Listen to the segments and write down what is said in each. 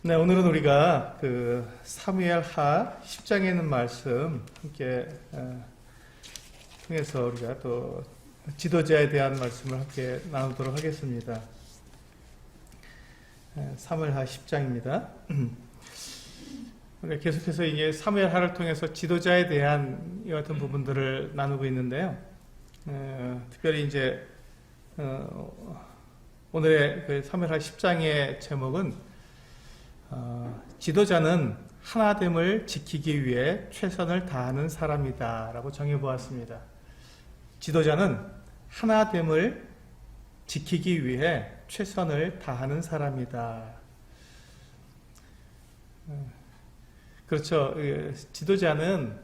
네, 오늘은 우리가 그 사무엘하 10장에 있는 말씀 함께 통해서 우리가 또 지도자에 대한 말씀을 함께 나누도록 하겠습니다. 사무엘하 10장입니다. 우리가 계속해서 이게 사무엘하를 통해서 지도자에 대한 이 같은 부분들을 나누고 있는데요. 특별히 이제 오늘의 그 사무엘하 10장의 제목은 지도자는 하나됨을 지키기 위해 최선을 다하는 사람이다 라고 정해보았습니다. 지도자는 하나됨을 지키기 위해 최선을 다하는 사람이다. 그렇죠. 지도자는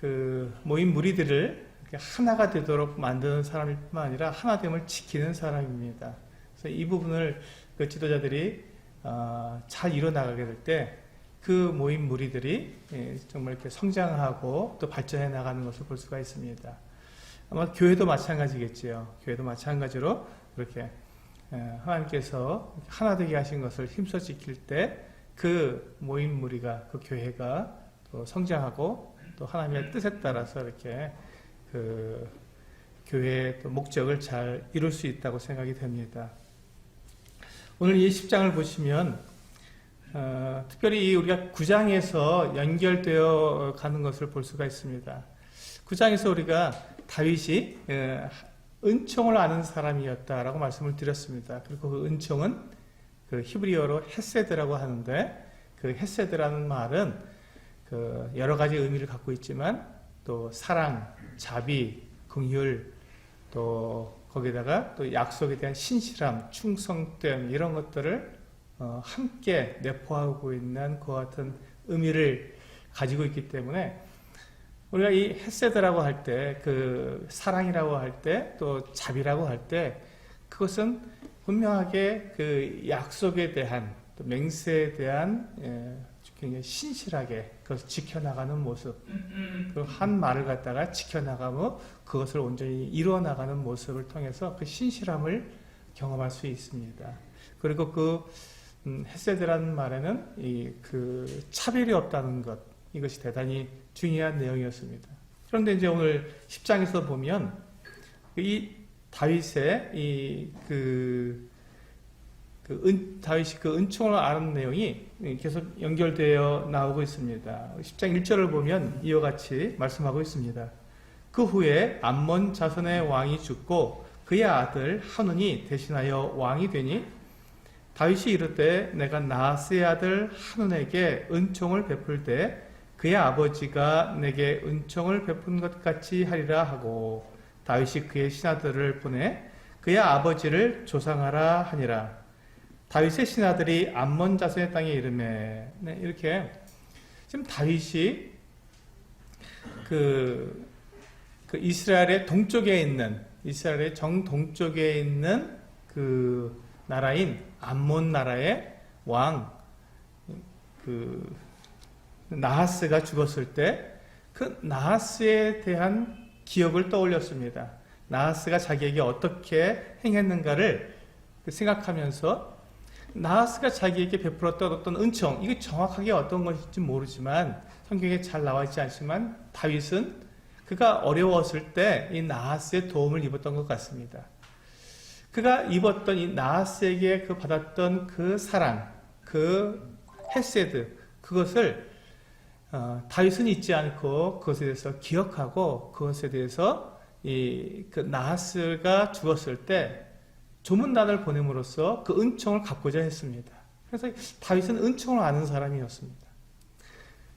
그 모인 무리들을 하나가 되도록 만드는 사람일 뿐만 아니라 하나됨을 지키는 사람입니다. 그래서 이 부분을 그 지도자들이 잘 이뤄나가게 될 때 그 모인 무리들이 정말 이렇게 성장하고 또 발전해 나가는 것을 볼 수가 있습니다. 아마 교회도 마찬가지겠지요. 교회도 마찬가지로 그렇게 하나님께서 하나 되게 하신 것을 힘써 지킬 때 그 모인 무리가, 그 교회가 또 성장하고 또 하나님의 뜻에 따라서 이렇게 그 교회의 또 목적을 잘 이룰 수 있다고 생각이 됩니다. 오늘 이 10장을 보시면 특별히 우리가 9장에서 연결되어 가는 것을 볼 수가 있습니다. 9장에서 우리가 다윗이 은총을 아는 사람이었다라고 말씀을 드렸습니다. 그리고 그 은총은 그 히브리어로 헤세드라고 하는데 그 헤세드라는 말은 그 여러 가지 의미를 갖고 있지만 또 사랑, 자비, 긍휼, 또 거기다가 또 약속에 대한 신실함, 충성됨 이런 것들을 함께 내포하고 있는 그와 같은 의미를 가지고 있기 때문에 우리가 이 헤세드라고 할 때, 그 사랑이라고 할 때, 또 자비라고 할 때 그것은 분명하게 그 약속에 대한 또 맹세에 대한 굉장히 신실하게 그것을 지켜나가는 모습, 그 한 말을 갖다가 지켜나가며 그것을 온전히 이루어나가는 모습을 통해서 그 신실함을 경험할 수 있습니다. 그리고 그 헤세드라는 말에는 그 차별이 없다는 것, 이것이 대단히 중요한 내용이었습니다. 그런데 이제 오늘 10장에서 보면 이 다윗의 다윗이 그 은총을 아는 내용이 계속 연결되어 나오고 있습니다. 10장 1절을 보면 이와 같이 말씀하고 있습니다. 그 후에 암몬 자손의 왕이 죽고 그의 아들 한운이 대신하여 왕이 되니 다윗이 이르되 내가 나하스의 아들 한운에게 은총을 베풀 때 그의 아버지가 내게 은총을 베푼 것 같이 하리라 하고 다윗이 그의 신하들을 보내 그의 아버지를 조상하라 하니라. 다윗의 신하들이 암몬 자손의 땅에 이르매. 네, 이렇게 지금 다윗이 그 이스라엘의 동쪽에 있는 이스라엘의 정동쪽에 있는 그 나라인 암몬 나라의 왕 그 나하스가 죽었을 때 그 나하스에 대한 기억을 떠올렸습니다. 나하스가 자기에게 어떻게 행했는가를 생각하면서 나하스가 자기에게 베풀었던 어떤 은총, 이게 정확하게 어떤 것인지 모르지만 성경에 잘 나와 있지 않지만 다윗은 그가 어려웠을 때 이 나하스의 도움을 입었던 것 같습니다. 그가 입었던 이 나하스에게 그 받았던 그 사랑, 그 헤세드, 그것을 다윗은 잊지 않고 그것에 대해서 기억하고 그것에 대해서 그 나하스가 죽었을 때 조문단을 보냄으로써 그 은총을 갚고자 했습니다. 그래서 다윗은 은총을 아는 사람이었습니다.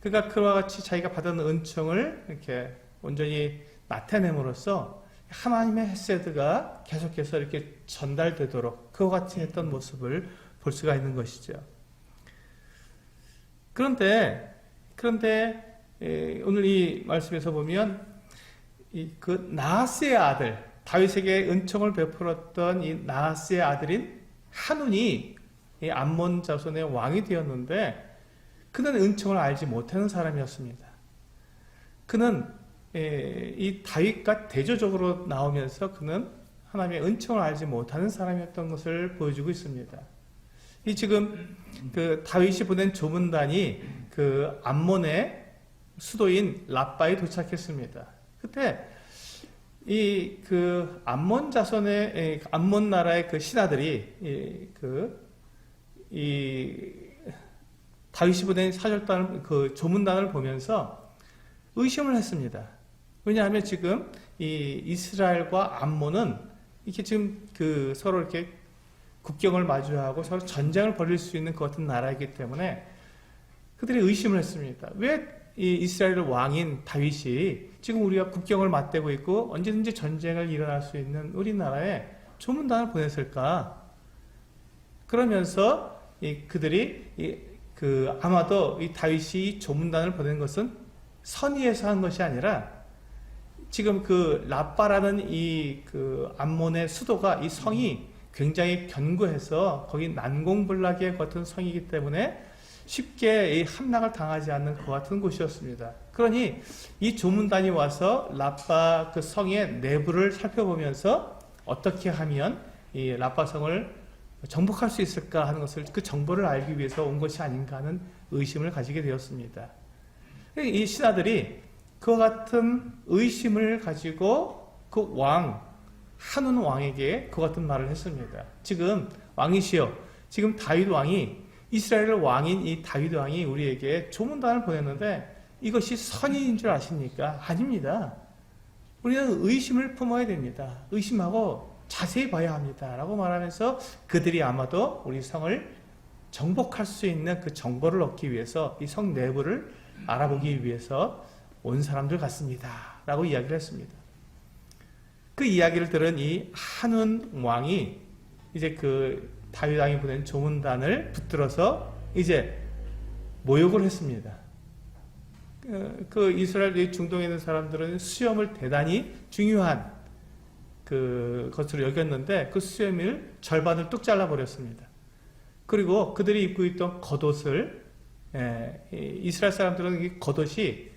그가 그와 같이 자기가 받은 은총을 이렇게 온전히 나타냄으로써 하나님의 헤세드가 계속해서 이렇게 전달되도록 그와 같이 했던 모습을 볼 수가 있는 것이죠. 그런데 오늘 이 말씀에서 보면 그 나하스의 아들, 다윗에게 은총을 베풀었던 이 나하스의 아들인 한운이 이 암몬 자손의 왕이 되었는데 그는 은총을 알지 못하는 사람이었습니다. 그는 이 다윗과 대조적으로 나오면서 그는 하나님의 은총을 알지 못하는 사람이었던 것을 보여주고 있습니다. 이 지금 그 다윗이 보낸 조문단이 그 암몬의 수도인 라빠에 도착했습니다. 그때 이 그 암몬 자손의 암몬 나라의 그 신하들이 이 다윗이 보낸 사절단을 그 조문단을 보면서 의심을 했습니다. 왜냐하면 지금 이 이스라엘과 암몬은 이렇게 지금 그 서로 이렇게 국경을 마주하고 서로 전쟁을 벌일 수 있는 그 같은 나라이기 때문에 그들이 의심을 했습니다. 왜 이 이스라엘 왕인 다윗이 지금 우리가 국경을 맞대고 있고 언제든지 전쟁을 일어날 수 있는 우리나라에 조문단을 보냈을까? 그러면서 그들이 아마도 이 다윗이 조문단을 보낸 것은 선의에서 한 것이 아니라 지금 그 라빠라는 이 그 암몬의 수도가 이 성이 굉장히 견고해서 거기 난공불락의 같은 성이기 때문에 쉽게 이 함락을 당하지 않는 것 같은 곳이었습니다. 그러니 이 조문단이 와서 라빠 그 성의 내부를 살펴보면서 어떻게 하면 이 라빠 성을 정복할 수 있을까 하는 것을 그 정보를 알기 위해서 온 것이 아닌가 하는 의심을 가지게 되었습니다. 이 신하들이 그와 같은 의심을 가지고 그 한운 왕에게 그 같은 말을 했습니다. 지금 왕이시여, 지금 다윗 왕이 이스라엘 왕인 이 다윗 왕이 우리에게 조문단을 보냈는데 이것이 선의인 줄 아십니까? 아닙니다. 우리는 의심을 품어야 됩니다. 의심하고 자세히 봐야 합니다. 라고 말하면서 그들이 아마도 우리 성을 정복할 수 있는 그 정보를 얻기 위해서 이 성 내부를 알아보기 위해서 온 사람들 같습니다. 라고 이야기를 했습니다. 그 이야기를 들은 이 한운 왕이 이제 그 다윗 왕이 보낸 조문단을 붙들어서 이제 모욕을 했습니다. 그 이스라엘 중동에 있는 사람들은 수염을 대단히 중요한 그 것으로 여겼는데 그 수염을 절반을 뚝 잘라버렸습니다. 그리고 그들이 입고 있던 겉옷을 이스라엘 사람들은 이 겉옷이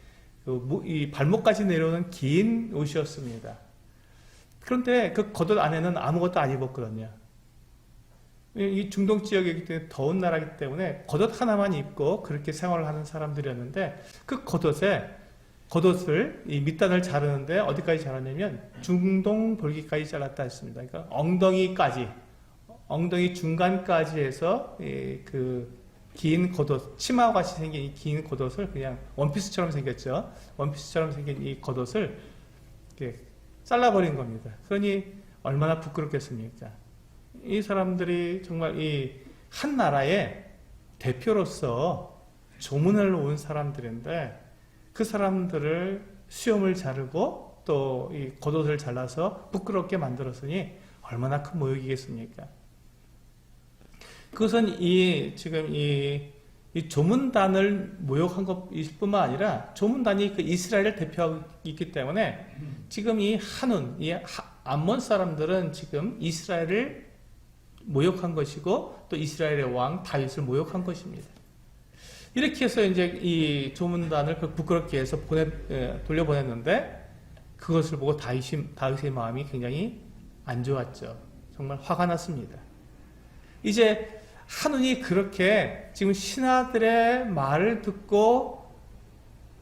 이 발목까지 내려오는 긴 옷이었습니다. 그런데 그 겉옷 안에는 아무것도 안 입었거든요. 이 중동 지역이기 때문에 더운 나라이기 때문에 겉옷 하나만 입고 그렇게 생활을 하는 사람들이었는데 그 겉옷을 이 밑단을 자르는데 어디까지 자랐냐면 중동 볼기까지 잘랐다 했습니다. 그러니까 엉덩이 중간까지 해서 그 긴 겉옷, 치마와 같이 생긴 이 긴 겉옷을 그냥 원피스처럼 생겼죠. 원피스처럼 생긴 이 겉옷을 이렇게 잘라버린 겁니다. 그러니 얼마나 부끄럽겠습니까? 이 사람들이 정말 이 한 나라의 대표로서 조문을 온 사람들인데 그 사람들을 수염을 자르고 또 이 겉옷을 잘라서 부끄럽게 만들었으니 얼마나 큰 모욕이겠습니까? 그것은 지금 이 조문단을 모욕한 것일 뿐만 아니라 조문단이 그 이스라엘을 대표하고 있기 때문에 지금 이 암몬 사람들은 지금 이스라엘을 모욕한 것이고 또 이스라엘의 왕 다윗을 모욕한 것입니다. 이렇게 해서 이제 이 조문단을 부끄럽게 해서 돌려보냈는데 그것을 보고 다윗의 마음이 굉장히 안 좋았죠. 정말 화가 났습니다. 이제 한운이 그렇게 지금 신하들의 말을 듣고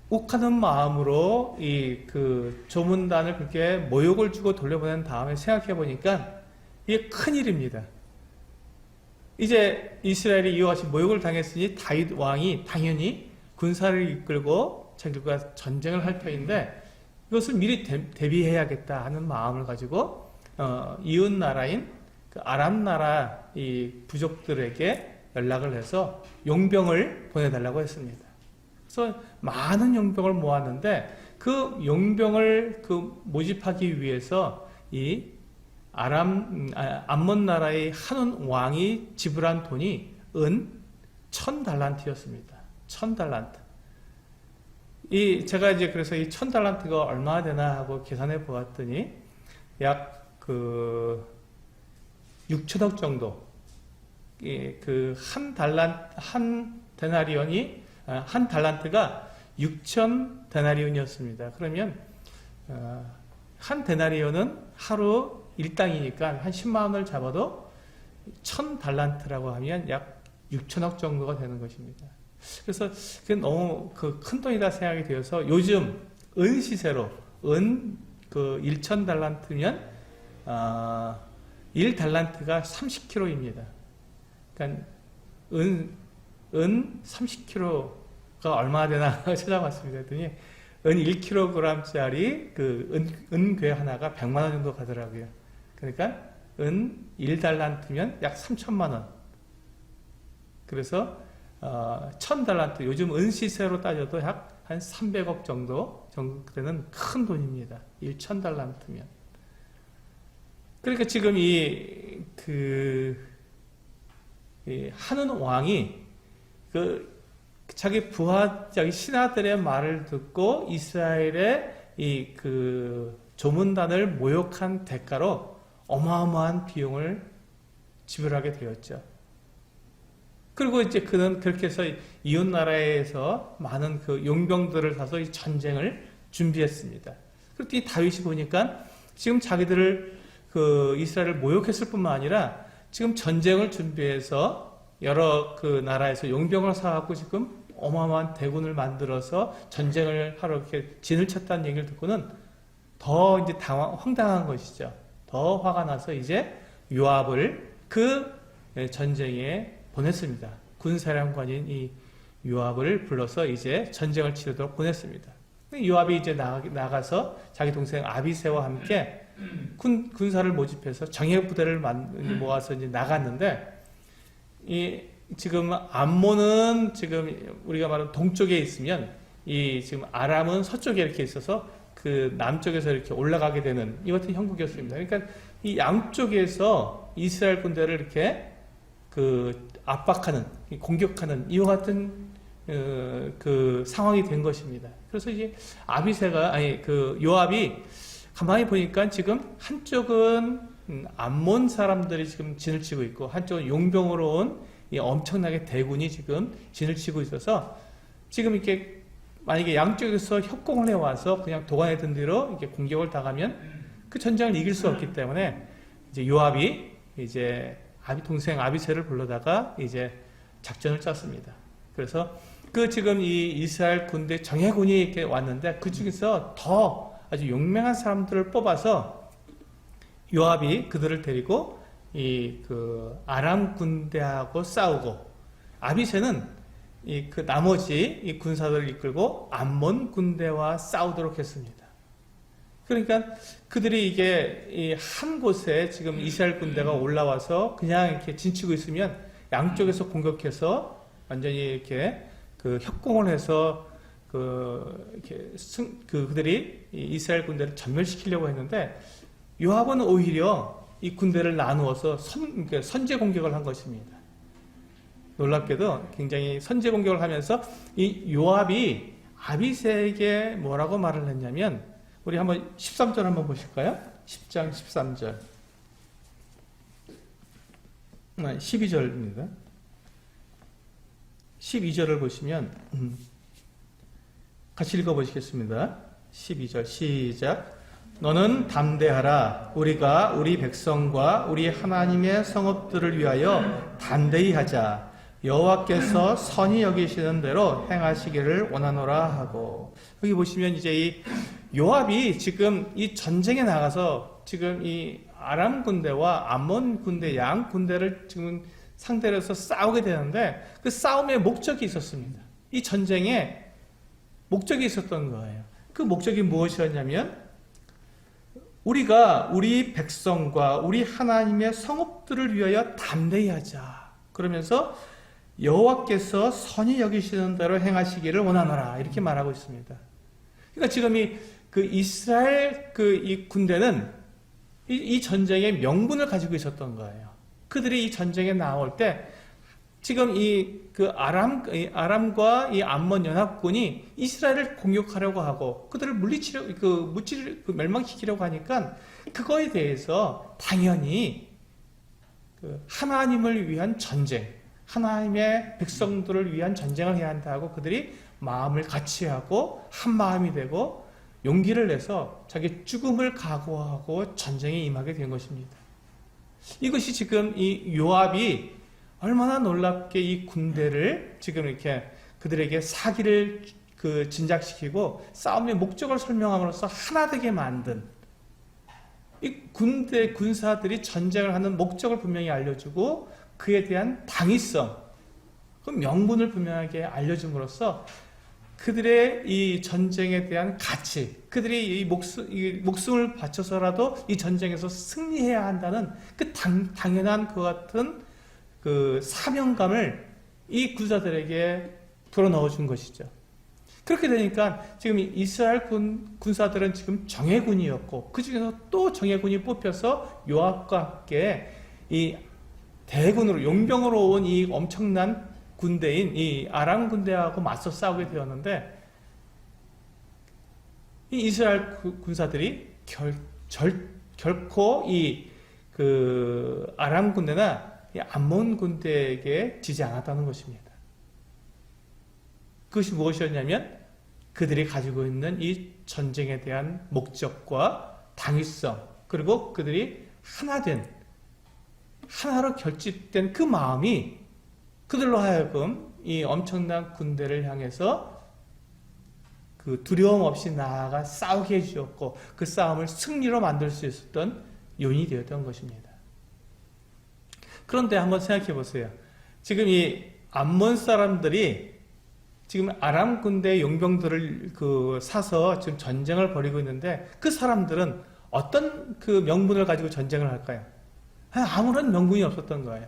욱하는 마음으로 그 조문단을 그렇게 모욕을 주고 돌려보낸 다음에 생각해 보니까 이게 큰일입니다. 이제 이스라엘이 이와 같이 모욕을 당했으니 다윗 왕이 당연히 군사를 이끌고 자기들과 전쟁을 할 터인데 이것을 미리 대비해야겠다 하는 마음을 가지고 이웃 나라인 그 아람 나라 이 부족들에게 연락을 해서 용병을 보내달라고 했습니다. 그래서 많은 용병을 모았는데 그 용병을 모집하기 위해서 이 암몬 나라의 한운 왕이 지불한 돈이 은 1000달란트였습니다. 1000달란트. 제가 이제 그래서 이 1000달란트가 얼마나 되나 하고 계산해 보았더니 약 6천억 정도. 한 데나리온이 한 달란트가 6천 데나리온이었습니다. 그러면 한 데나리온은 하루 일당이니까 한 10만 원을 잡아도 1000달란트라고 하면 약 6천억 정도가 되는 것입니다. 그래서 그게 너무 큰 돈이다 생각이 되어서 요즘 은 시세로 은 1000달란트면 1달란트가 30kg입니다. 그러니까 은 30kg가 얼마나 되나 찾아봤습니다. 그랬더니 은 1kg짜리 은괴 하나가 100만 원 정도 가더라고요. 그러니까 은 1달란트면 약 3천만 원. 그래서 1000달란트, 요즘 은 시세로 따져도 약 한 300억 정도 되는 큰 돈입니다. 1000달란트면. 그러니까 지금 이 하는 왕이 자기 신하들의 말을 듣고 이스라엘의 조문단을 모욕한 대가로 어마어마한 비용을 지불하게 되었죠. 그리고 이제 그는 그렇게 해서 이웃 나라에서 많은 용병들을 사서 이 전쟁을 준비했습니다. 그랬더니 다윗이 보니까 지금 자기들을 이스라엘을 모욕했을 뿐만 아니라 지금 전쟁을 준비해서 여러 나라에서 용병을 사갖고 지금 어마어마한 대군을 만들어서 전쟁을 하러 이렇게 진을 쳤다는 얘기를 듣고는 더 이제 황당한 것이죠. 더 화가 나서 이제 요압을 전쟁에 보냈습니다. 군사령관인 이 요압을 불러서 이제 전쟁을 치르도록 보냈습니다. 요압이 이제 나가서 자기 동생 아비새와 함께 군사를 모집해서 정예 부대를 모아서 이제 나갔는데 지금 암몬은 지금 우리가 말하는 동쪽에 있으면 지금 아람은 서쪽에 이렇게 있어서 남쪽에서 이렇게 올라가게 되는 이 같은 형국이었습니다. 그러니까 이 양쪽에서 이스라엘 군대를 이렇게 압박하는, 공격하는 이와 같은 상황이 된 것입니다. 그래서 이제 요압이 가만히 보니까 지금 한쪽은 암몬 사람들이 지금 진을 치고 있고 한쪽은 용병으로 온 이 엄청나게 대군이 지금 진을 치고 있어서 지금 이렇게 만약에 양쪽에서 협공을 해와서 그냥 도관에 든 대로 이렇게 공격을 당하면 그 전쟁을 이길 수 없기 때문에 이제 요압이 이제 동생 아비새를 불러다가 이제 작전을 짰습니다. 그래서 지금 이 이스라엘 군대 정예군이 이렇게 왔는데 그 중에서 더 아주 용맹한 사람들을 뽑아서 요압이 그들을 데리고 아람 군대하고 싸우고 아비새는 나머지 이 군사들을 이끌고 암몬 군대와 싸우도록 했습니다. 그러니까 그들이 이게 한 곳에 지금 이스라엘 군대가 올라와서 그냥 이렇게 진치고 있으면 양쪽에서 공격해서 완전히 이렇게 협공을 해서 그들이 이스라엘 군대를 전멸시키려고 했는데 요압은 오히려 이 군대를 나누어서 선제 공격을 한 것입니다. 놀랍게도 굉장히 선제 공격을 하면서 이 요압이 아비새에게 뭐라고 말을 했냐면 우리 한번 13절 한번 보실까요? 10장 13절 12절입니다. 12절을 보시면 같이 읽어보시겠습니다. 12절 시작. 너는 담대하라. 우리가 우리 백성과 우리 하나님의 성읍들을 위하여 담대히 하자. 여호와께서 선히 여기시는 대로 행하시기를 원하노라 하고. 여기 보시면 이제 이 요압이 지금 이 전쟁에 나가서 지금 이 아람 군대와 암몬 군대 양 군대를 지금 상대로 해서 싸우게 되는데 그 싸움의 목적이 있었습니다. 이 전쟁에 목적이 있었던 거예요. 그 목적이 무엇이었냐면 우리가 우리 백성과 우리 하나님의 성읍들을 위하여 담대히 하자. 그러면서 여호와께서 선히 여기시는 대로 행하시기를 원하노라 이렇게 말하고 있습니다. 그러니까 지금 이스라엘 이 군대는 이 전쟁의 명분을 가지고 있었던 거예요. 그들이 이 전쟁에 나올 때 지금 아람과 이 암몬 연합군이 이스라엘을 공격하려고 하고 그들을 멸망시키려고 하니까 그거에 대해서 당연히 하나님을 위한 전쟁, 하나님의 백성들을 위한 전쟁을 해야 한다고 그들이 마음을 같이하고 한 마음이 되고 용기를 내서 자기 죽음을 각오하고 전쟁에 임하게 된 것입니다. 이것이 지금 이 요압이 얼마나 놀랍게 이 군대를 지금 이렇게 그들에게 사기를 진작시키고 싸움의 목적을 설명함으로써 하나 되게 만든 이 군사들이 전쟁을 하는 목적을 분명히 알려주고 그에 대한 당위성, 그 명분을 분명하게 알려줌으로써 그들의 이 전쟁에 대한 가치, 그들이 이 목숨을 바쳐서라도 이 전쟁에서 승리해야 한다는 그 당연한 그 같은 그 사명감을 이 군사들에게 불어넣어 준 것이죠. 그렇게 되니까 지금 이스라엘 군사들은 지금 정예군이었고 그 중에서 또 정예군이 뽑혀서 요압과 함께 이 대군으로 용병으로 온 이 엄청난 군대인 이 아람 군대하고 맞서 싸우게 되었는데 이 이스라엘 군사들이 결코 이 그 아람 군대나 이 암몬 군대에게 지지 않았다는 것입니다. 그것이 무엇이었냐면 그들이 가지고 있는 이 전쟁에 대한 목적과 당위성, 그리고 그들이 하나로 결집된 그 마음이 그들로 하여금 이 엄청난 군대를 향해서 그 두려움 없이 나아가 싸우게 해주었고 그 싸움을 승리로 만들 수 있었던 요인이 되었던 것입니다. 그런데 한번 생각해 보세요. 지금 이 암몬 사람들이 지금 아람 군대의 용병들을 사서 지금 전쟁을 벌이고 있는데 그 사람들은 어떤 그 명분을 가지고 전쟁을 할까요? 아무런 명분이 없었던 거예요.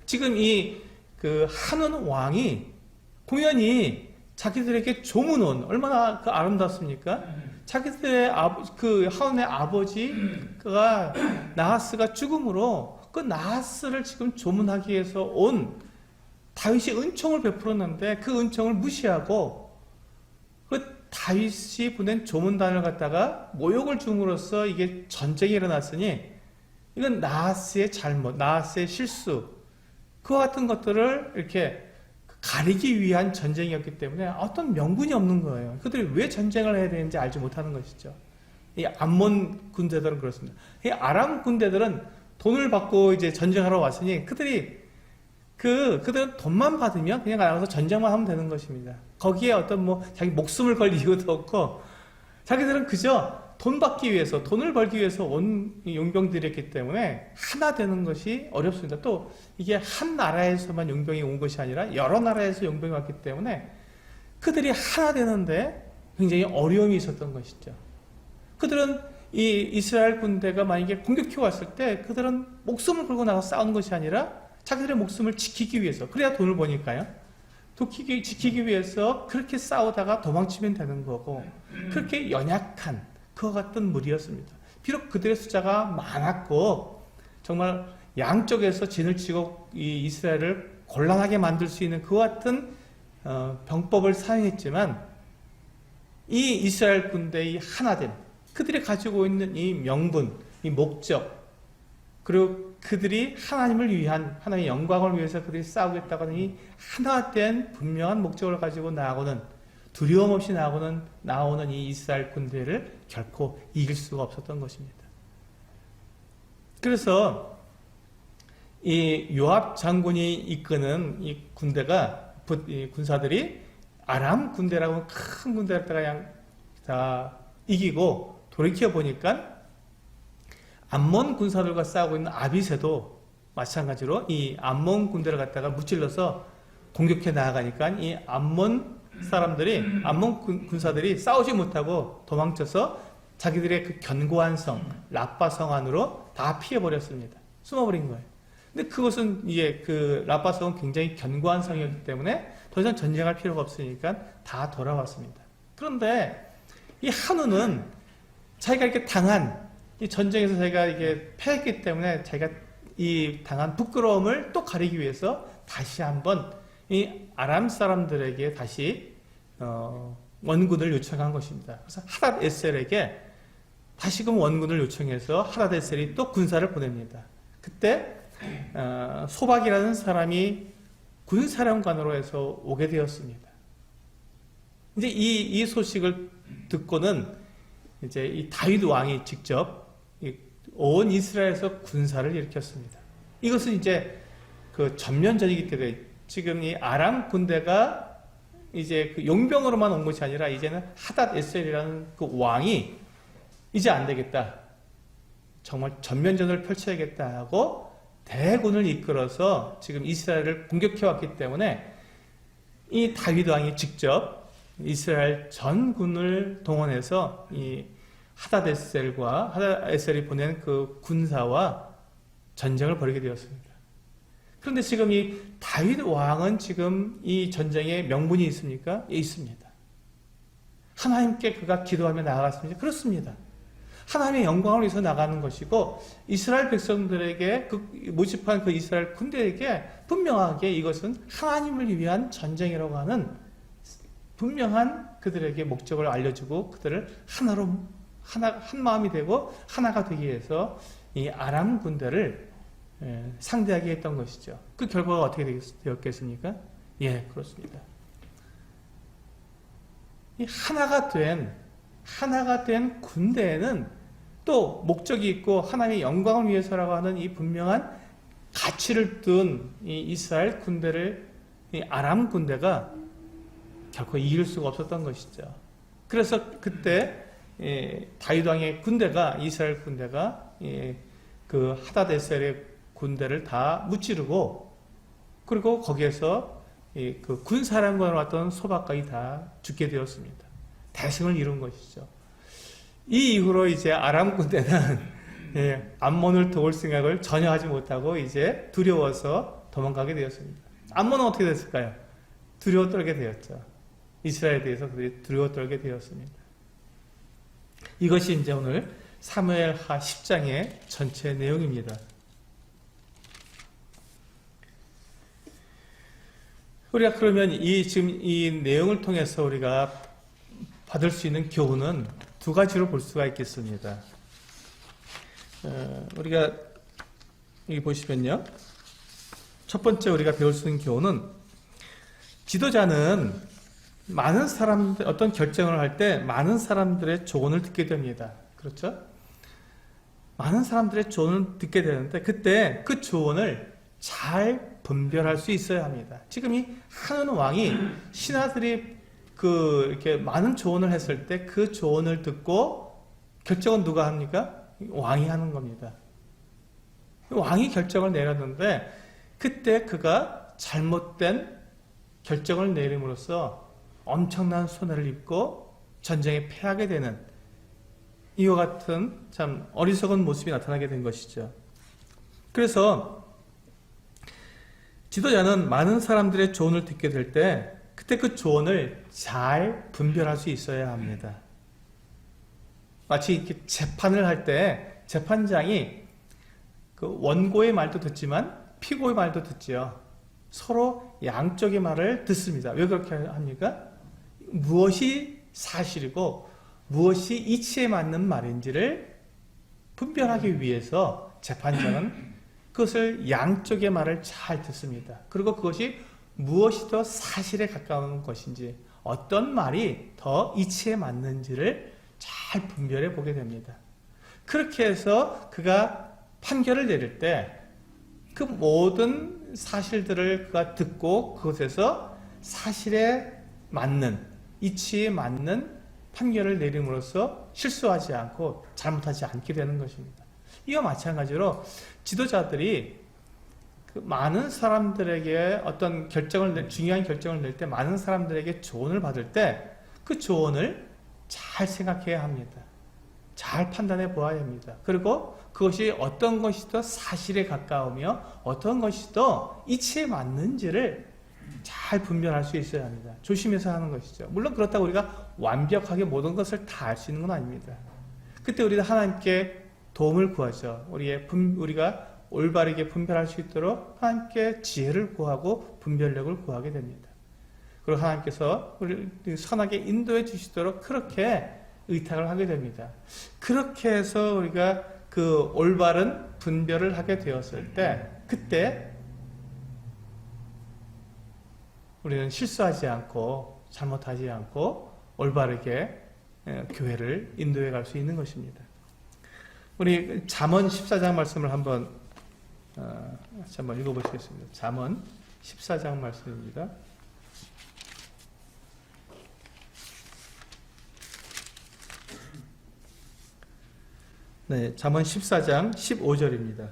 지금 이 한운 왕이 공연히 자기들에게 조문온 얼마나 아름답습니까? 자기들의 한운의 아버지가 나하스가 죽음으로 그 나하스를 지금 조문하기 위해서 온 다윗이 은총을 베풀었는데 그 은총을 무시하고 그 다윗이 보낸 조문단을 갖다가 모욕을 줌으로써 이게 전쟁이 일어났으니 이건 나하스의 잘못, 나하스의 실수 그와 같은 것들을 이렇게 가리기 위한 전쟁이었기 때문에 어떤 명분이 없는 거예요. 그들이 왜 전쟁을 해야 되는지 알지 못하는 것이죠. 이 암몬 군대들은 그렇습니다. 이 아람 군대들은 돈을 받고 이제 전쟁하러 왔으니 그들은 돈만 받으면 그냥 나가서 전쟁만 하면 되는 것입니다. 거기에 어떤 자기 목숨을 걸 이유도 없고 자기들은 그저 돈 받기 위해서, 돈을 벌기 위해서 온 용병들이었기 때문에 하나 되는 것이 어렵습니다. 또 이게 한 나라에서만 용병이 온 것이 아니라 여러 나라에서 용병이 왔기 때문에 그들이 하나 되는데 굉장히 어려움이 있었던 것이죠. 그들은 이 이스라엘 군대가 만약에 공격해 왔을 때 그들은 목숨을 걸고 나가서 싸우는 것이 아니라 자기들의 목숨을 지키기 위해서, 그래야 돈을 버니까요. 지키기 위해서 그렇게 싸우다가 도망치면 되는 거고 그렇게 연약한 그와 같은 무리였습니다. 비록 그들의 숫자가 많았고 정말 양쪽에서 진을 치고 이 이스라엘을 곤란하게 만들 수 있는 그와 같은 병법을 사용했지만 이 이스라엘 군대의 하나됨, 그들이 가지고 있는 이 명분, 이 목적, 그리고 그들이 하나님을 위한, 하나님의 영광을 위해서 그들이 싸우겠다고 하는 이 하나된 분명한 목적을 가지고 나아오는, 두려움 없이 나오는 이 이스라엘 군대를 결코 이길 수가 없었던 것입니다. 그래서 이 요압 장군이 이끄는 이 군대가, 이 군사들이 아람 군대라고 큰 군대를 그냥 다 이기고 돌이켜 보니까 암몬 군사들과 싸우고 있는 아비새도 마찬가지로 이 암몬 군대를 갖다가 무찔러서 공격해 나아가니까 이 암몬 군사들이 싸우지 못하고 도망쳐서 자기들의 그 견고한 성, 라빠 성 안으로 다 피해버렸습니다. 숨어버린 거예요. 근데 그것은 이게 그 라빠 성은 굉장히 견고한 성이었기 때문에 더 이상 전쟁할 필요가 없으니까 다 돌아왔습니다. 그런데 이 한우는 자기가 이렇게 이 전쟁에서 자기가 이게 패했기 때문에 자기가 이 당한 부끄러움을 또 가리기 위해서 다시 한번 이 아람 사람들에게 다시 원군을 요청한 것입니다. 그래서 하닷에셀에게 다시금 원군을 요청해서 하닷에셀이 또 군사를 보냅니다. 그때 소박이라는 사람이 군사령관으로 해서 오게 되었습니다. 이제 이 소식을 듣고는 이제 이 다윗 왕이 직접 온 이스라엘에서 군사를 일으켰습니다. 이것은 이제 그 전면전이기 때문에 지금 이 아람 군대가 이제 그 용병으로만 온 것이 아니라 이제는 하닷 에셀이라는 그 왕이 이제 안 되겠다. 정말 전면전을 펼쳐야겠다 하고 대군을 이끌어서 지금 이스라엘을 공격해 왔기 때문에 이 다윗 왕이 직접 이스라엘 전군을 동원해서 이 하닷에셀이 보낸 그 군사와 전쟁을 벌이게 되었습니다. 그런데 지금 이 다윗 왕은 지금 이 전쟁에 명분이 있습니까? 예, 있습니다. 하나님께 그가 기도하며 나아갔습니다. 그렇습니다. 하나님의 영광을 위해서 나가는 것이고 이스라엘 백성들에게 모집한 그 이스라엘 군대에게 분명하게 이것은 하나님을 위한 전쟁이라고 하는 분명한 그들에게 목적을 알려주고 그들을 한 마음이 되고 하나가 되기 위해서 이 아람 군대를 상대하게 했던 것이죠. 그 결과가 어떻게 되었겠습니까? 예, 그렇습니다. 이 하나가 된 군대에는 또 목적이 있고 하나님의 영광을 위해서라고 하는 이 분명한 가치를 둔 이 이스라엘 군대를 이 아람 군대가 결코 이길 수가 없었던 것이죠. 그래서 그때 다윗 왕의 군대가 이스라엘 군대가 그 하닷에셀의 군대를 다 무찌르고 그리고 거기에서 그 군사령관으로 왔던 소박까지 다 죽게 되었습니다. 대승을 이룬 것이죠. 이 이후로 이제 아람 군대는 암몬을 도울 생각을 전혀 하지 못하고 이제 두려워서 도망가게 되었습니다. 암몬은 어떻게 됐을까요? 두려워 떨게 되었죠. 이스라엘에 대해서 두려워 떨게 되었습니다. 이것이 이제 오늘 사무엘하 10장의 전체 내용입니다. 우리가 그러면 지금 이 내용을 통해서 우리가 받을 수 있는 교훈은 두 가지로 볼 수가 있겠습니다. 우리가 여기 보시면요. 첫 번째 우리가 배울 수 있는 교훈은 지도자는 많은 사람들, 어떤 결정을 할 때 많은 사람들의 조언을 듣게 됩니다. 그렇죠? 많은 사람들의 조언을 듣게 되는데 그때 그 조언을 잘 분별할 수 있어야 합니다. 지금 이 하는 왕이 신하들이 이렇게 많은 조언을 했을 때 그 조언을 듣고 결정은 누가 합니까? 왕이 하는 겁니다. 왕이 결정을 내렸는데 그때 그가 잘못된 결정을 내림으로써 엄청난 손해를 입고 전쟁에 패하게 되는 이와 같은 참 어리석은 모습이 나타나게 된 것이죠. 그래서 지도자는 많은 사람들의 조언을 듣게 될 때 그때 그 조언을 잘 분별할 수 있어야 합니다. 마치 이렇게 재판을 할 때 재판장이 그 원고의 말도 듣지만 피고의 말도 듣지요. 서로 양쪽의 말을 듣습니다. 왜 그렇게 합니까? 무엇이 사실이고 무엇이 이치에 맞는 말인지를 분별하기 위해서 재판장은 그것을 양쪽의 말을 잘 듣습니다. 그리고 그것이 무엇이 더 사실에 가까운 것인지 어떤 말이 더 이치에 맞는지를 잘 분별해 보게 됩니다. 그렇게 해서 그가 판결을 내릴 때 그 모든 사실들을 그가 듣고 그것에서 사실에 맞는 이치에 맞는 판결을 내림으로써 실수하지 않고 잘못하지 않게 되는 것입니다. 이와 마찬가지로 지도자들이 그 많은 사람들에게 어떤 중요한 결정을 낼 때 많은 사람들에게 조언을 받을 때 그 조언을 잘 생각해야 합니다. 잘 판단해 보아야 합니다. 그리고 그것이 어떤 것이 더 사실에 가까우며 어떤 것이 더 이치에 맞는지를 잘 분별할 수 있어야 합니다. 조심해서 하는 것이죠. 물론 그렇다고 우리가 완벽하게 모든 것을 다 알 수 있는 건 아닙니다. 그때 우리가 하나님께 도움을 구하죠. 우리가 올바르게 분별할 수 있도록 하나님께 지혜를 구하고 분별력을 구하게 됩니다. 그리고 하나님께서 우리를 선하게 인도해 주시도록 그렇게 의탁을 하게 됩니다. 그렇게 해서 우리가 그 올바른 분별을 하게 되었을 때 그때 우리는 실수하지 않고 잘못하지 않고 올바르게 교회를 인도해 갈 수 있는 것입니다. 우리 잠언 14장 말씀을 한번 다시 한번 읽어보시겠습니다. 잠언 14장 말씀입니다. 네, 잠언 14장 15절입니다.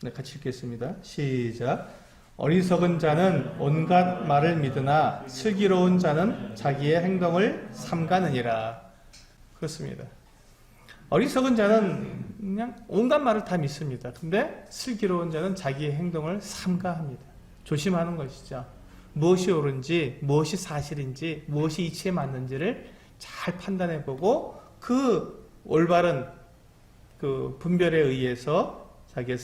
네, 같이 읽겠습니다. 시작. 어리석은 자는 온갖 말을 믿으나 슬기로운 자는 자기의 행동을 삼가느니라. 그렇습니다. 어리석은 자는 그냥 온갖 말을 다 믿습니다. 근데 슬기로운 자는 자기의 행동을 삼가합니다. 조심하는 것이죠. 무엇이 옳은지, 무엇이 사실인지, 무엇이 이치에 맞는지를 잘 판단해보고 그 올바른 그 분별에 의해서 자기의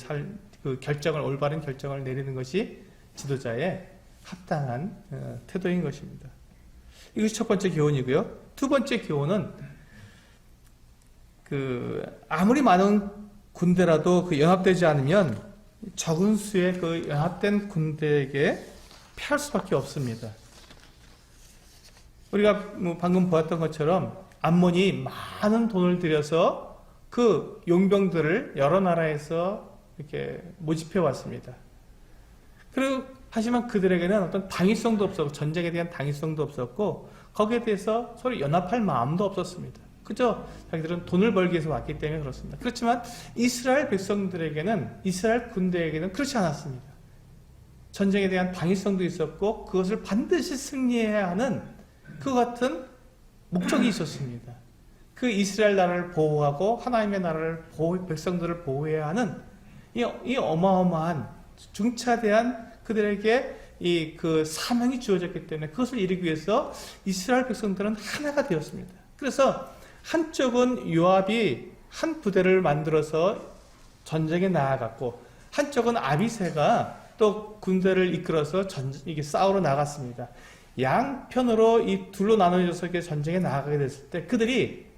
올바른 결정을 내리는 것이 지도자의 합당한 태도인 것입니다. 이것이 첫 번째 교훈이고요. 두 번째 교훈은 아무리 많은 군대라도 연합되지 않으면 적은 수의 연합된 군대에게 패할 수밖에 없습니다. 우리가 방금 보았던 것처럼 암몬이 많은 돈을 들여서 그 용병들을 여러 나라에서 이렇게 모집해 왔습니다. 하지만 그들에게는 어떤 당위성도 없었고, 전쟁에 대한 당위성도 없었고, 거기에 대해서 서로 연합할 마음도 없었습니다. 그저 자기들은 돈을 벌기 위해서 왔기 때문에 그렇습니다. 그렇지만 이스라엘 백성들에게는, 이스라엘 군대에게는 그렇지 않았습니다. 전쟁에 대한 당위성도 있었고, 그것을 반드시 승리해야 하는 그 같은 목적이 있었습니다. 그 이스라엘 나라를 보호하고 하나님의 나라를 백성들을 보호해야 하는 이 어마어마한 중차대한 그들에게 그 사명이 주어졌기 때문에 그것을 이루기 위해서 이스라엘 백성들은 하나가 되었습니다. 그래서 한쪽은 요압이 한 부대를 만들어서 전쟁에 나아갔고, 한쪽은 아비새가 또 군대를 이끌어서 이게 싸우러 나갔습니다. 양편으로 이 둘로 나눠져서 전쟁에 나아가게 됐을 때 그들이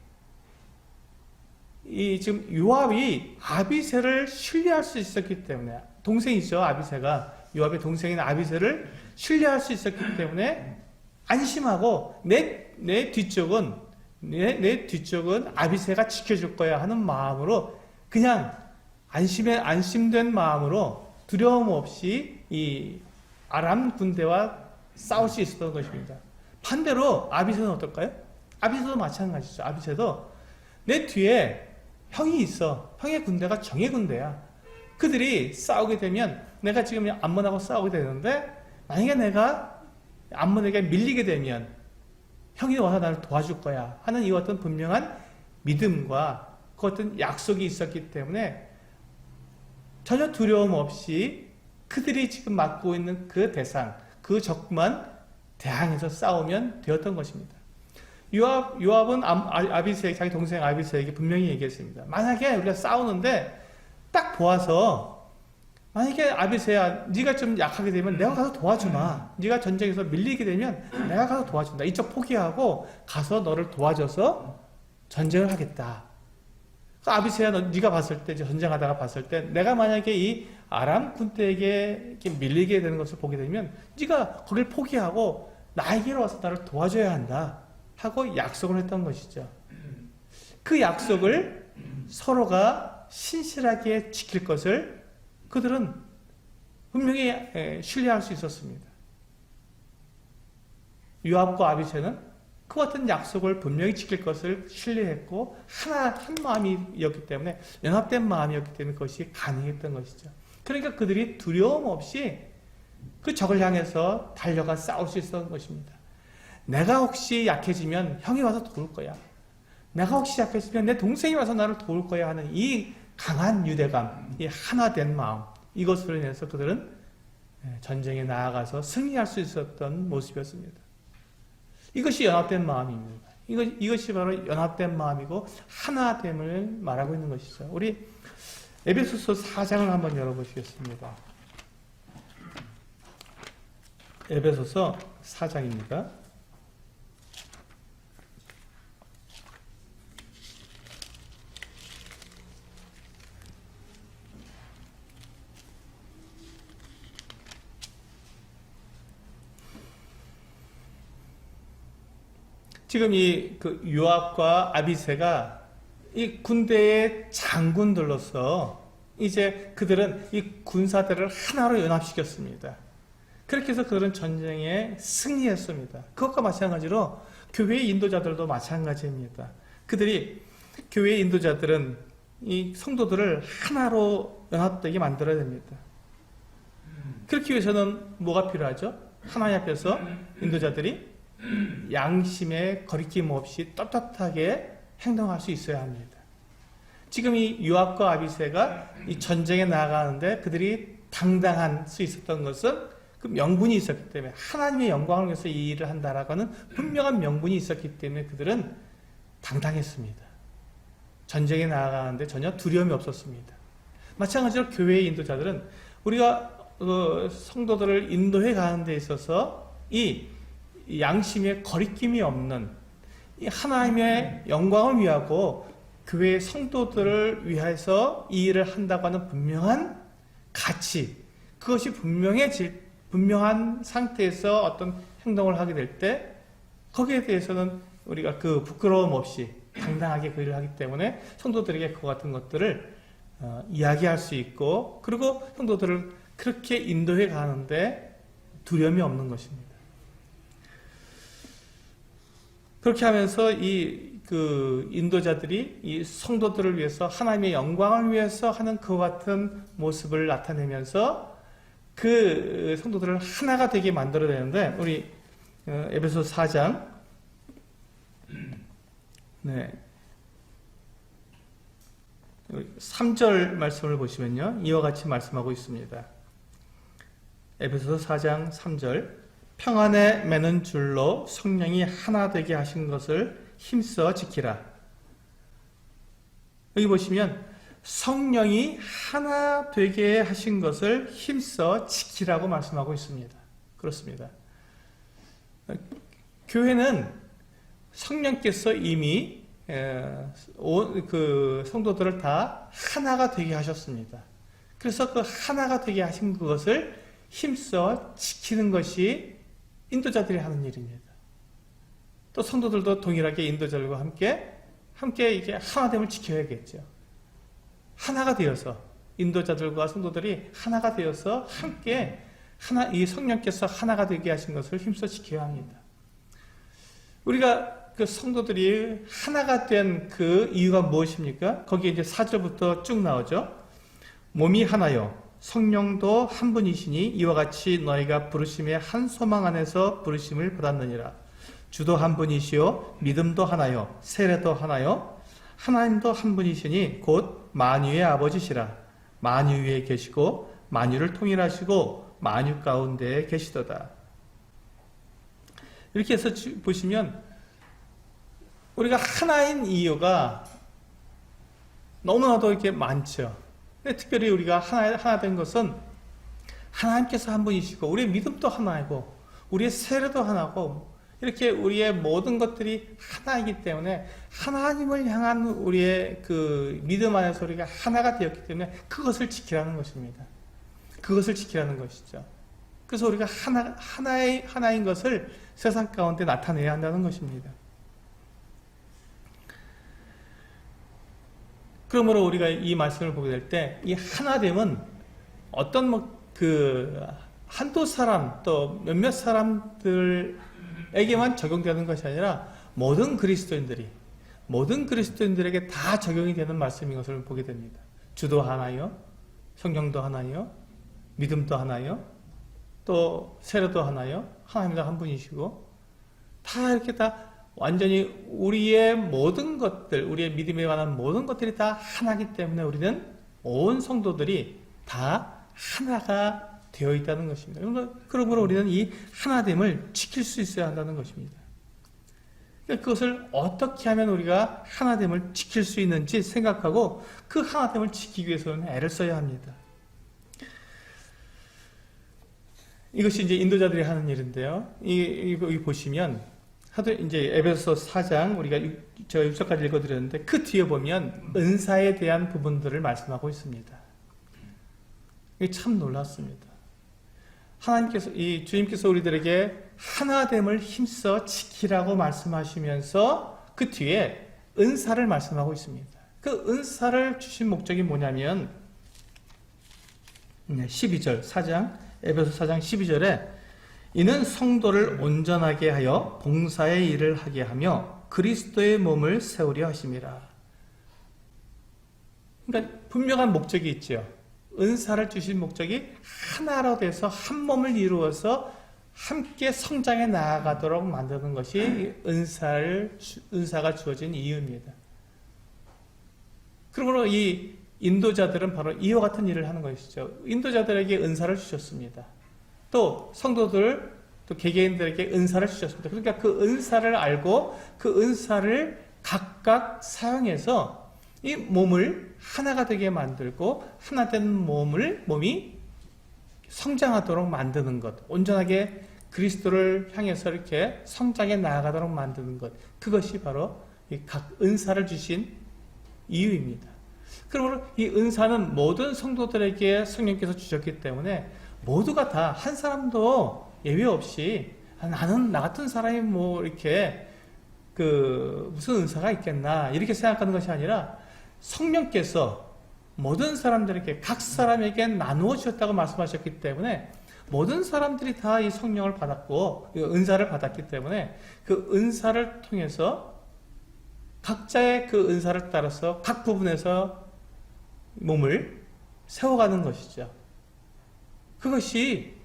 지금 요압이 아비새를 신뢰할 수 있었기 때문에, 동생이죠, 아비새가. 요압의 동생인 아비새를 신뢰할 수 있었기 때문에 안심하고 내 뒤쪽은 아비새가 지켜줄 거야 하는 마음으로, 그냥 안심된 마음으로 두려움 없이 이 아람 군대와 싸울 수 있었던 것입니다. 반대로 아비새는 어떨까요? 아비새도 마찬가지죠. 아비새도 내 뒤에 형이 있어. 형의 군대가 정의 군대야. 그들이 싸우게 되면, 내가 지금 암몬하고 싸우게 되는데 만약에 내가 암몬에게 밀리게 되면 형이 와서 나를 도와줄 거야 하는 이 어떤 분명한 믿음과 그 어떤 약속이 있었기 때문에 전혀 두려움 없이 그들이 지금 맡고 있는 그 대상, 그 적만 대항해서 싸우면 되었던 것입니다. 요압은 자기 동생 아비새에게 분명히 얘기했습니다. 만약에 우리가 싸우는데 딱 보아서, 만약에 아비새야, 네가 좀 약하게 되면 내가 가서 도와주마. 네가 전쟁에서 밀리게 되면 내가 가서 도와준다. 이쪽 포기하고 가서 너를 도와줘서 전쟁을 하겠다. 아비새야, 네가 봤을 때, 전쟁하다가 봤을 때, 내가 만약에 이 아람 군대에게 이렇게 밀리게 되는 것을 보게 되면 네가 거길 포기하고 나에게로 와서 나를 도와줘야 한다 하고 약속을 했던 것이죠. 그 약속을 서로가 신실하게 지킬 것을 그들은 분명히 신뢰할 수 있었습니다. 요압과 아비새는 그 같은 약속을 분명히 지킬 것을 신뢰했고 한 마음이었기 때문에, 연합된 마음이었기 때문에 그것이 가능했던 것이죠. 그러니까 그들이 두려움 없이 그 적을 향해서 달려가 싸울 수 있었던 것입니다. 내가 혹시 약해지면 형이 와서 도울 거야. 내가 혹시 약해지면 내 동생이 와서 나를 도울 거야 하는 이 강한 유대감, 이 하나된 마음, 이것으로 인해서 그들은 전쟁에 나아가서 승리할 수 있었던 모습이었습니다. 이것이 연합된 마음입니다. 이것이 바로 연합된 마음이고 하나됨을 말하고 있는 것이죠. 우리 에베소서 4장을 한번 열어보시겠습니다. 에베소서 4장입니다. 지금 요압과 아비새가 이 군대의 장군들로서 이제 그들은 이 군사들을 하나로 연합시켰습니다. 그렇게 해서 그들은 전쟁에 승리했습니다. 그것과 마찬가지로 교회의 인도자들도 마찬가지입니다. 그들이 교회의 인도자들은 이 성도들을 하나로 연합되게 만들어야 됩니다. 그렇기 위해서는 뭐가 필요하죠? 하나님 앞에서 인도자들이 양심에 거리낌 없이 떳떳하게 행동할 수 있어야 합니다. 지금 이 요압과 아비새가 이 전쟁에 나아가는데 그들이 당당할 수 있었던 것은 그 명분이 있었기 때문에, 하나님의 영광을 위해서 이 일을 한다라고 하는 분명한 명분이 있었기 때문에 그들은 당당했습니다. 전쟁에 나아가는데 전혀 두려움이 없었습니다. 마찬가지로 교회의 인도자들은 우리가 성도들을 인도해 가는 데 있어서 이 양심에 거리낌이 없는 이 하나님의 영광을 위하고 교회의 성도들을 위해서 이 일을 한다고 하는 분명한 가치, 그것이 분명한 상태에서 어떤 행동을 하게 될 때 거기에 대해서는 우리가 그 부끄러움 없이 당당하게 그 일을 하기 때문에 성도들에게 그와 같은 것들을 이야기할 수 있고, 그리고 성도들을 그렇게 인도해 가는데 두려움이 없는 것입니다. 그렇게 하면서 그 인도자들이 이 성도들을 위해서, 하나님의 영광을 위해서 하는 그와 같은 모습을 나타내면서 그 성도들을 하나가 되게 만들어야 되는데, 우리 에베소 4장 3절 말씀을 보시면요, 이와 같이 말씀하고 있습니다. 에베소 4장 3절, 평안에 매는 줄로 성령이 하나 되게 하신 것을 힘써 지키라. 여기 보시면 성령이 하나 되게 하신 것을 힘써 지키라고 말씀하고 있습니다. 그렇습니다. 교회는 성령께서 이미 그 성도들을 다 하나가 되게 하셨습니다. 그래서 그 하나가 되게 하신 그것을 힘써 지키는 것이 인도자들이 하는 일입니다. 또 성도들도 동일하게 인도자들과 함께 이게 하나됨을 지켜야겠죠. 하나가 되어서, 인도자들과 성도들이 하나가 되어서 함께 이 성령께서 하나가 되게 하신 것을 힘써 지켜야 합니다. 우리가 그 성도들이 하나가 된 그 이유가 무엇입니까? 거기에 이제 4절부터 쭉 나오죠. 몸이 하나요, 성령도 한 분이시니 이와 같이 너희가 부르심의 한 소망 안에서 부르심을 받았느니라. 주도 한 분이시요, 믿음도 하나요, 세례도 하나요, 하나님도 한 분이시니 곧 만유의 아버지시라. 만유 위에 계시고 만유를 통일하시고 만유 가운데에 계시도다. 이렇게 해서 보시면 우리가 하나인 이유가 너무나도 이렇게 많죠. 근데 특별히 우리가 하나 된 것은 하나님께서 한 분이시고 우리의 믿음도 하나이고 우리의 세례도 하나고, 이렇게 우리의 모든 것들이 하나이기 때문에 하나님을 향한 우리의 그 믿음 안에서 우리가 하나가 되었기 때문에 그것을 지키라는 것입니다. 그것을 지키라는 것이죠. 그래서 우리가 하나인 것을 세상 가운데 나타내야 한다는 것입니다. 그러므로 우리가 이 말씀을 보게 될 때 이 하나됨은 어떤 한두 사람 또 몇몇 사람들에게만 적용되는 것이 아니라 모든 그리스도인들에게 다 적용이 되는 말씀인 것을 보게 됩니다. 주도 하나요, 성령도 하나요, 믿음도 하나요, 또 세례도 하나요, 하나님도 한 분이시고, 다 이렇게 다 완전히 우리의 모든 것들, 우리의 믿음에 관한 모든 것들이 다 하나이기 때문에 우리는 온 성도들이 다 하나가 되어 있다는 것입니다. 그러므로 우리는 이 하나됨을 지킬 수 있어야 한다는 것입니다. 그것을 어떻게 하면 우리가 하나됨을 지킬 수 있는지 생각하고 그 하나됨을 지키기 위해서는 애를 써야 합니다. 이것이 이제 인도자들이 하는 일인데요. 여기 보시면 이제 에베소 4장 우리가 제가 6절까지 읽어드렸는데 그 뒤에 보면 은사에 대한 부분들을 말씀하고 있습니다. 이게 참 놀랐습니다. 주님께서 우리들에게 하나됨을 힘써 지키라고 말씀하시면서 그 뒤에 은사를 말씀하고 있습니다. 그 은사를 주신 목적이 뭐냐면 12절 4장 에베소 4장 12절에 이는 성도를 온전하게 하여 봉사의 일을 하게 하며 그리스도의 몸을 세우려 하심이라. 그러니까 분명한 목적이 있죠. 은사를 주신 목적이 하나로 돼서 한 몸을 이루어서 함께 성장해 나아가도록 만드는 것이 은사가 주어진 이유입니다. 그러므로 이 인도자들은 바로 이와 같은 일을 하는 것이죠. 인도자들에게 은사를 주셨습니다. 또 성도들, 또 개개인들에게 은사를 주셨습니다. 그러니까 그 은사를 알고 그 은사를 각각 사용해서 이 몸을 하나가 되게 만들고 하나 된 몸이 성장하도록 만드는 것, 온전하게 그리스도를 향해서 이렇게 성장해 나아가도록 만드는 것, 그것이 바로 이 각 은사를 주신 이유입니다. 그러므로 이 은사는 모든 성도들에게 성령께서 주셨기 때문에 모두가 다 한 사람도 예외 없이 나는 나 같은 사람이 뭐 이렇게 무슨 은사가 있겠나 이렇게 생각하는 것이 아니라 성령께서 모든 사람들에게 각 사람에게 나누어 주셨다고 말씀하셨기 때문에 모든 사람들이 다 이 성령을 받았고 은사를 받았기 때문에 그 은사를 통해서 각자의 그 은사를 따라서 각 부분에서 몸을 세워가는 것이죠. 그것이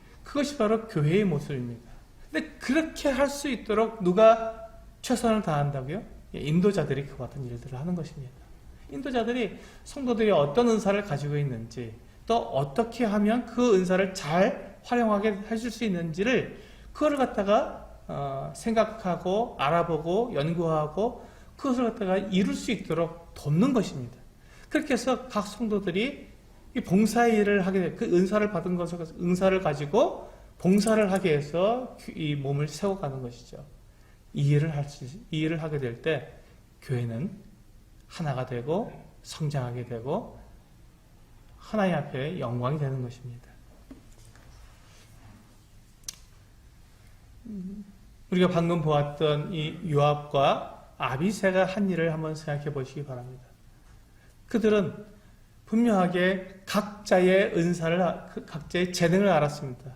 바로 교회의 모습입니다. 근데 그렇게 할 수 있도록 누가 최선을 다한다고요? 인도자들이 그와 같은 일들을 하는 것입니다. 인도자들이 성도들이 어떤 은사를 가지고 있는지, 또 어떻게 하면 그 은사를 잘 활용하게 해줄 수 있는지를 그거를 갖다가 생각하고 알아보고 연구하고 그것을 갖다가 이룰 수 있도록 돕는 것입니다. 그렇게 해서 각 성도들이 이 봉사의 일을 하게 돼, 그 은사를 받은 것을, 은사를 가지고 봉사를 하게 해서 이 몸을 세워가는 것이죠. 이 일을 하게 될 때 교회는 하나가 되고 성장하게 되고 하나님 앞에 영광이 되는 것입니다. 우리가 방금 보았던 이 요압과 아비새가 한 일을 한번 생각해 보시기 바랍니다. 그들은 분명하게 각자의 은사를, 각자의 재능을 알았습니다.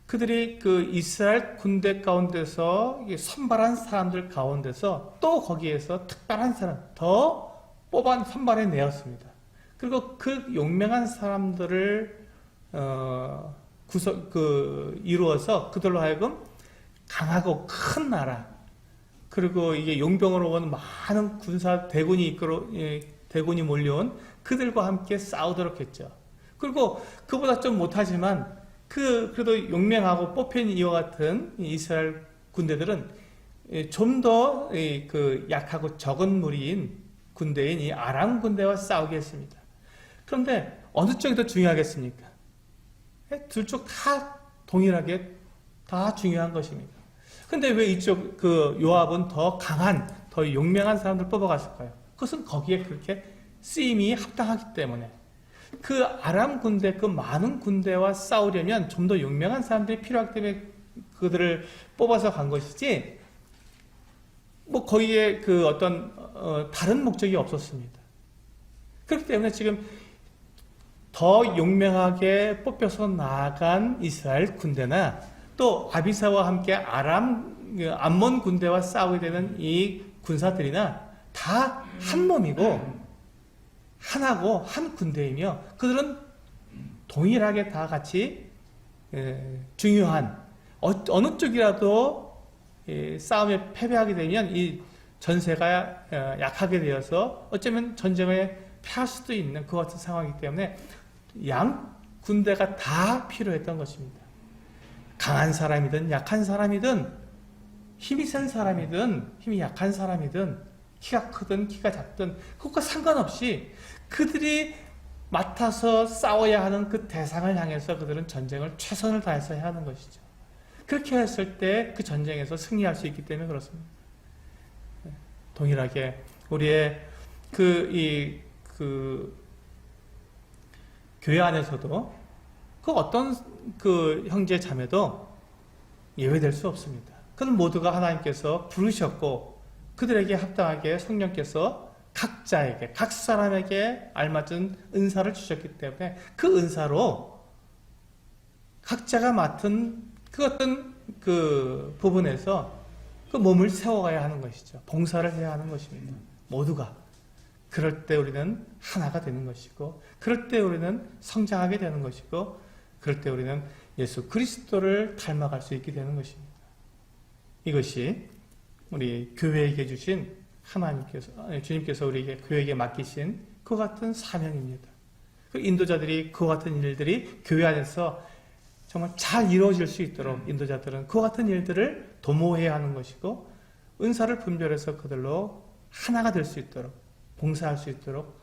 그들이 그 이스라엘 군대 가운데서 선발한 사람들 가운데서 또 거기에서 특별한 사람, 더 선발해 내었습니다. 그리고 그 용맹한 사람들을 이루어서 그들로 하여금 강하고 큰 나라, 그리고 이게 용병으로 온 많은 대군이 몰려온 그들과 함께 싸우도록 했죠. 그리고 그보다 좀 못하지만 그래도 용맹하고 뽑힌 이와 같은 이스라엘 군대들은 좀 더 약하고 적은 무리인 군대인 이 아람 군대와 싸우게 했습니다. 그런데 어느 쪽이 더 중요하겠습니까? 둘 쪽 다 동일하게 다 중요한 것입니다. 근데 왜 이쪽 요압은 더 강한, 더 용맹한 사람들 뽑아갔을까요? 그것은 거기에 그렇게 쓰임이 합당하기 때문에 그 아람 군대, 그 많은 군대와 싸우려면 좀 더 용맹한 사람들이 필요하기 때문에 그들을 뽑아서 간 것이지, 뭐 거기에 다른 목적이 없었습니다. 그렇기 때문에 지금 더 용맹하게 뽑혀서 나아간 이스라엘 군대나 또 아비사와 함께 암몬 군대와 싸우게 되는 이 군사들이나 다 한 몸이고 하나고 한 군대이며 그들은 동일하게 다 같이 중요한 어느 쪽이라도 싸움에 패배하게 되면 이 전세가 약하게 되어서 어쩌면 전쟁에 패할 수도 있는 그 같은 상황이기 때문에 양 군대가 다 필요했던 것입니다. 강한 사람이든 약한 사람이든 힘이 센 사람이든 힘이 약한 사람이든 키가 크든 키가 작든 그것과 상관없이 그들이 맡아서 싸워야 하는 그 대상을 향해서 그들은 전쟁을 최선을 다해서 해야 하는 것이죠. 그렇게 했을 때 그 전쟁에서 승리할 수 있기 때문에 그렇습니다. 동일하게 우리의 교회 안에서도 어떤 형제 자매도 예외될 수 없습니다. 그는 모두가 하나님께서 부르셨고 그들에게 합당하게 성령께서 각자에게, 각 사람에게 알맞은 은사를 주셨기 때문에 그 은사로 각자가 맡은 그 어떤 그 부분에서 그 몸을 세워가야 하는 것이죠. 봉사를 해야 하는 것입니다. 모두가. 그럴 때 우리는 하나가 되는 것이고, 그럴 때 우리는 성장하게 되는 것이고, 그럴 때 우리는 예수 그리스도를 닮아갈 수 있게 되는 것입니다. 이것이 우리 교회에게 주신 하나님께서, 주님께서 우리에게 교회에게 맡기신 그 같은 사명입니다. 그 인도자들이 그 같은 일들이 교회 안에서 정말 잘 이루어질 수 있도록 인도자들은 그 같은 일들을 도모해야 하는 것이고, 은사를 분별해서 그들로 하나가 될 수 있도록, 봉사할 수 있도록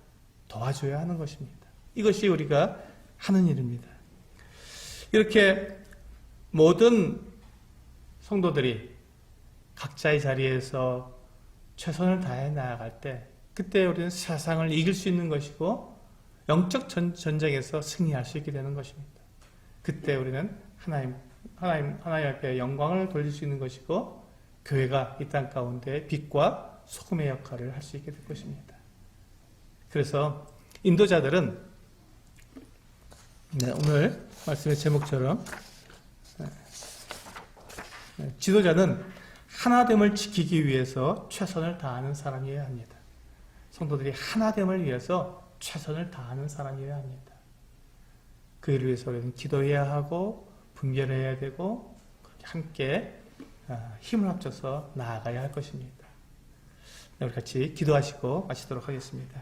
도와줘야 하는 것입니다. 이것이 우리가 하는 일입니다. 이렇게 모든 성도들이 각자의 자리에서 최선을 다해 나아갈 때, 그때 우리는 세상을 이길 수 있는 것이고 영적 전쟁에서 승리할 수 있게 되는 것입니다. 그때 우리는 하나님 앞에 영광을 돌릴 수 있는 것이고, 교회가 이 땅 가운데 빛과 소금의 역할을 할 수 있게 될 것입니다. 그래서 인도자들은 오늘 말씀의 제목처럼 지도자는 하나됨을 지키기 위해서 최선을 다하는 사람이어야 합니다. 성도들이 하나됨을 위해서 최선을 다하는 사람이어야 합니다. 그 일을 위해서 우리는 기도해야 하고 분별해야 되고 함께 힘을 합쳐서 나아가야 할 것입니다. 우리 같이 기도하시고 마치도록 하겠습니다.